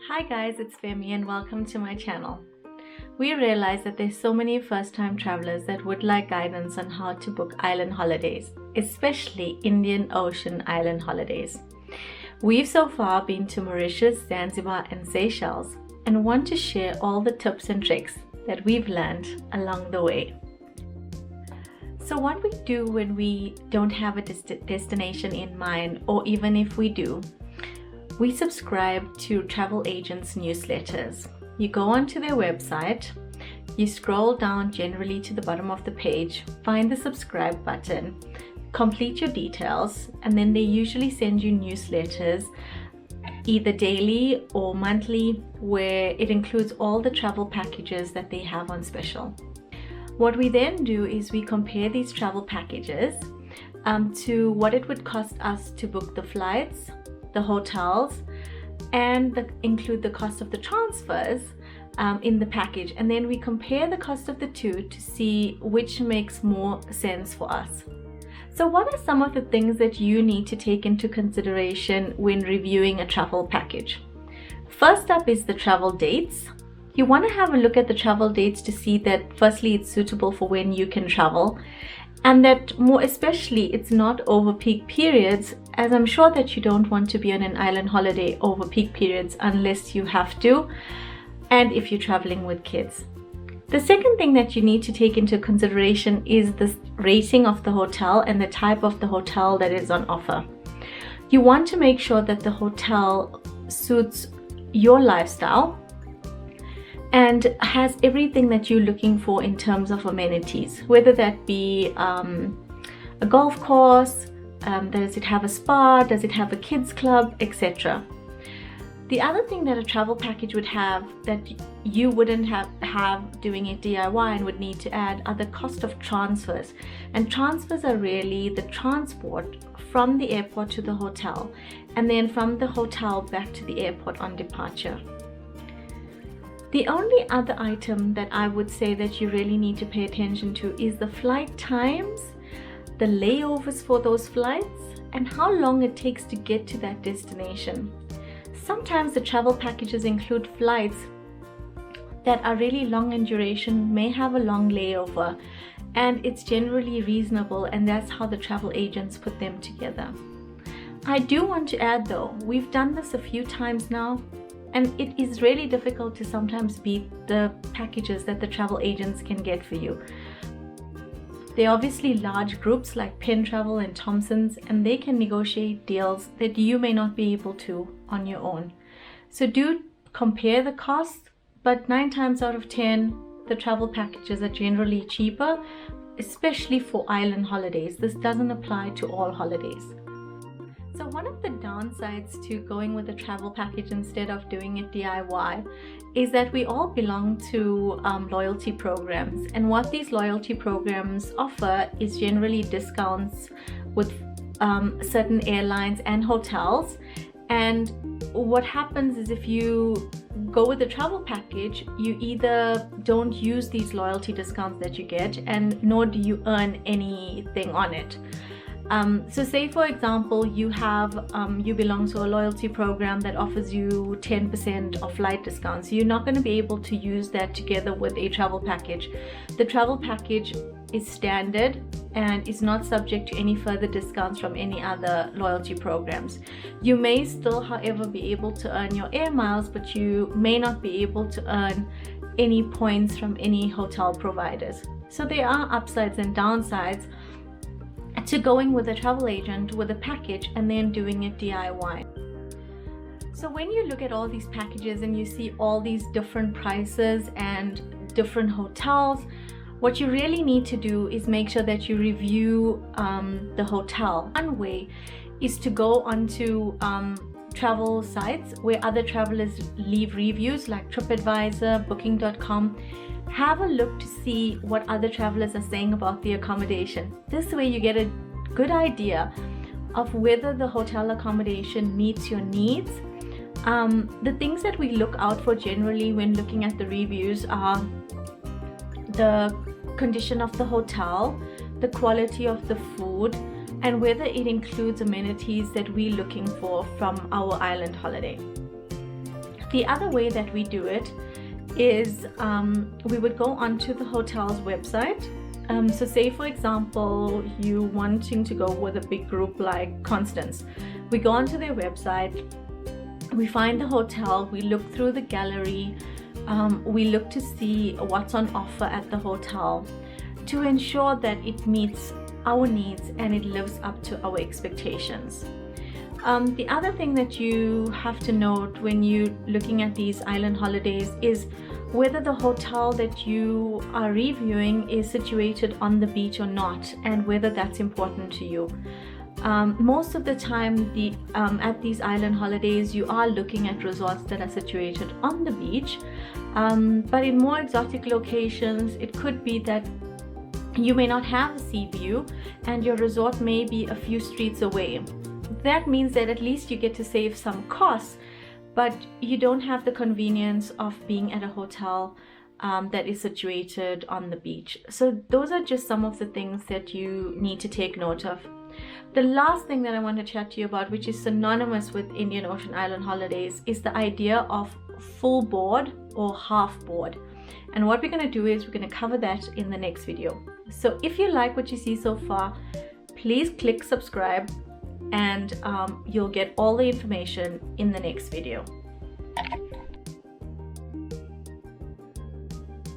Hi guys, it's Femi and welcome to my channel. We realize that there's so many first-time travelers that would like guidance on how to book island holidays, especially Indian Ocean island holidays. We've so far been to Mauritius, Zanzibar and Seychelles and want to share all the tips and tricks that we've learned along the way. So what we do when we don't have a destination in mind, or even if we do, we subscribe to travel agents' newsletters. You go onto their website, you scroll down generally to the bottom of the page, find the subscribe button, complete your details, and then they usually send you newsletters either daily or monthly where it includes all the travel packages that they have on special. What we then do is we compare these travel packages to what it would cost us to book the flights, the hotels, and include the cost of the transfers in the package, and then we compare the cost of the two to see which makes more sense for us. So what are some of the things that you need to take into consideration when reviewing a travel package? First up is the travel dates. You want to have a look at the travel dates to see that firstly it's suitable for when you can travel, and that more especially it's not over peak periods, as I'm sure that you don't want to be on an island holiday over peak periods unless you have to, and if you're traveling with kids. The second thing that you need to take into consideration is the rating of the hotel and the type of the hotel that is on offer. You want to make sure that the hotel suits your lifestyle and has everything that you're looking for in terms of amenities, whether that be a golf course, does it have a spa, does it have a kids club, etc. The other thing that a travel package would have that you wouldn't have doing it DIY and would need to add are the cost of transfers. And transfers are really the transport from the airport to the hotel and then from the hotel back to the airport on departure. The only other item that I would say that you really need to pay attention to is the flight times, the layovers for those flights, and how long it takes to get to that destination. Sometimes the travel packages include flights that are really long in duration, may have a long layover, and it's generally reasonable, and that's how the travel agents put them together. I do want to add though, we've done this a few times now, and it is really difficult to sometimes beat the packages that the travel agents can get for you. They're obviously large groups like Penn Travel and Thompson's, and they can negotiate deals that you may not be able to on your own. So do compare the costs, but 9 times out of 10, the travel packages are generally cheaper, especially for island holidays. This doesn't apply to all holidays. So one of the downsides to going with a travel package instead of doing it DIY is that we all belong to loyalty programs, and what these loyalty programs offer is generally discounts with certain airlines and hotels. And what happens is if you go with a travel package, you either don't use these loyalty discounts that you get, and nor do you earn anything on it. So say for example you belong to a loyalty program that offers you 10% of flight discounts. You're not going to be able to use that together with a travel package. The travel package is standard and is not subject to any further discounts from any other loyalty programs. You may still, however, be able to earn your air miles, but you may not be able to earn any points from any hotel providers. So there are upsides and downsides to going with a travel agent with a package and then doing it DIY. So when you look at all these packages and you see all these different prices and different hotels, what you really need to do is make sure that you review the hotel. One way is to go onto travel sites where other travelers leave reviews like TripAdvisor, Booking.com. Have a look to see what other travelers are saying about the accommodation. This way you get a good idea of whether the hotel accommodation meets your needs. The things that we look out for generally when looking at the reviews are the condition of the hotel, the quality of the food, and whether it includes amenities that we're looking for from our island holiday. The other way that we do it is we would go onto the hotel's website. So say for example, you wanting to go with a big group like Constance. We go onto their website, we find the hotel, we look through the gallery, we look to see what's on offer at the hotel to ensure that it meets our needs and it lives up to our expectations. The other thing that you have to note when you're looking at these island holidays is whether the hotel that you are reviewing is situated on the beach or not, and whether that's important to you. Most of the time at these island holidays you are looking at resorts that are situated on the beach, but in more exotic locations it could be that you may not have a sea view and your resort may be a few streets away. That means that at least you get to save some costs, but you don't have the convenience of being at a hotel that is situated on the beach. So those are just some of the things that you need to take note of. The last thing that I want to chat to you about, which is synonymous with Indian Ocean Island holidays, is the idea of full board or half board. And what we're going to do is we're going to cover that in the next video. So if you like what you see so far, please click subscribe, and you'll get all the information in the next video.